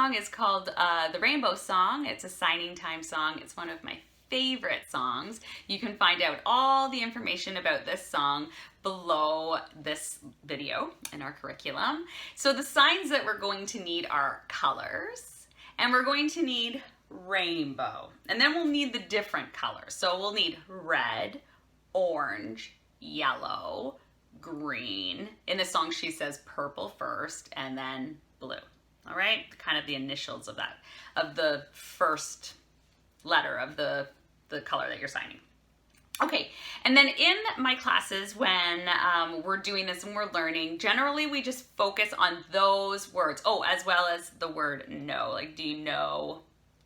song is called The Rainbow Song. It's a signing time song. It's one of my favorite songs. You can find out all the information about this song below this video in our curriculum. So the signs that we're going to need are colors, and we're going to need rainbow, and then we'll need the different colors. So we'll need red, orange, yellow, green. In the song she says purple first and then blue. All right, kind of the initials of that, of the first letter of the color that you're signing. Okay, and then in my classes when we're doing this and we're learning, generally we just focus on those words. Oh, as well as the word know. Like, do you know,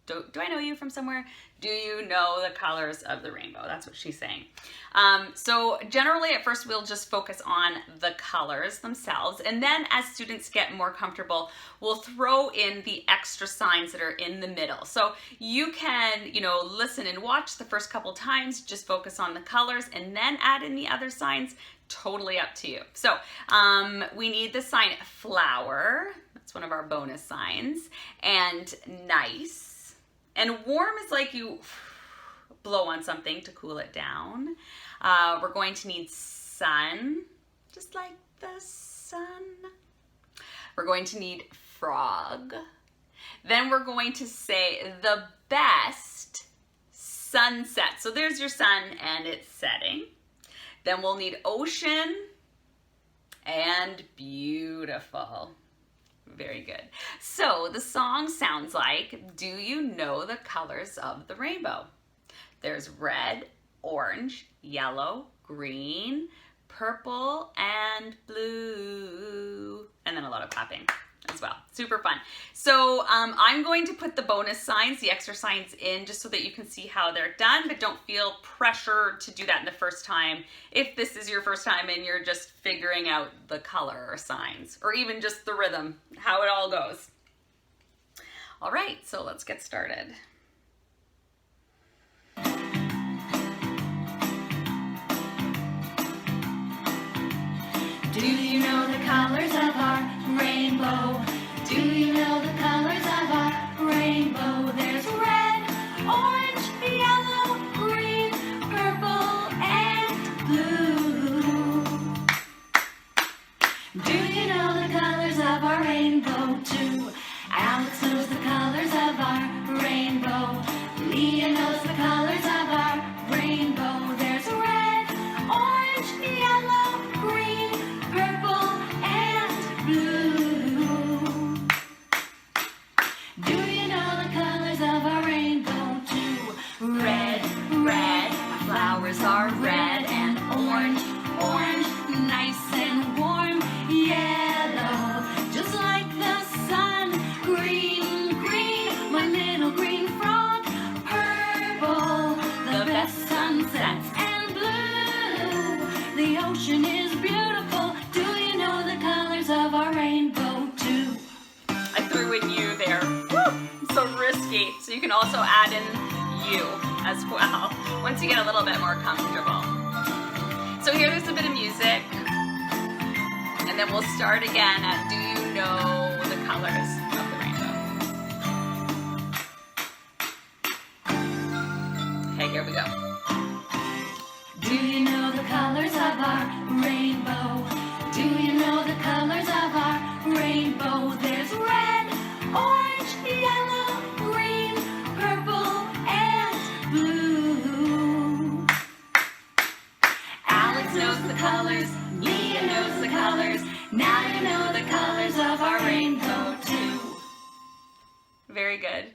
do I know you from somewhere? Do you know the colors of the rainbow? That's what she's saying. So generally at first we'll just focus on the colors themselves, and then as students get more comfortable, we'll throw in the extra signs that are in the middle. So you can, listen and watch the first couple times, just focus on the colors and then add in the other signs. Totally up to you. So we need the sign flower. That's one of our bonus signs. And nice. And warm is like you blow on something to cool it down. We're going to need sun, just like the sun. We're going to need frog. Then we're going to say the best sunset. So there's your sun and it's setting. Then we'll need ocean and beautiful. Very good. So the song sounds like, do you know the colors of the rainbow? There's red, orange, yellow, green, purple, and blue. And then a lot of clapping as well. Super fun. So I'm going to put the bonus signs, the extra signs in just so that you can see how they're done, but don't feel pressure to do that in the first time. If this is your first time and you're just figuring out the color signs, or even just the rhythm, how it all goes. All right, so let's get started. Do you know the colors of our rainbow? Do you know the colors of our rainbow? There's red, orange, yellow, green, purple, and blue. Do you know the colors of our rainbow too? Alex knows the colors of our rainbow. Leah knows the colors of our rainbow. There's red, orange, yellow, green, purple, and blue. Do you know the colors of our rainbow too? Red, red, flowers are red, and orange, orange, nice and warm. Yellow, just like the sun. Green, green, my little green frog. Purple, the best sunsets. And blue, the ocean is beautiful. Do you know the colors of our rainbow too? I threw in you there. Woo! So risky. So you can also add in you as well once you get a little bit more comfortable. So here's a bit of music, and then we'll start again at do you know the colors of the rainbow? Okay, here we go. Do you know the colors of our rainbow? Do you know the colors of our rainbow? There's red, orange, yellow, green, purple, and blue. Alex knows the colors, Leah knows the colors. Now you know the colors of our rainbow too. Very good.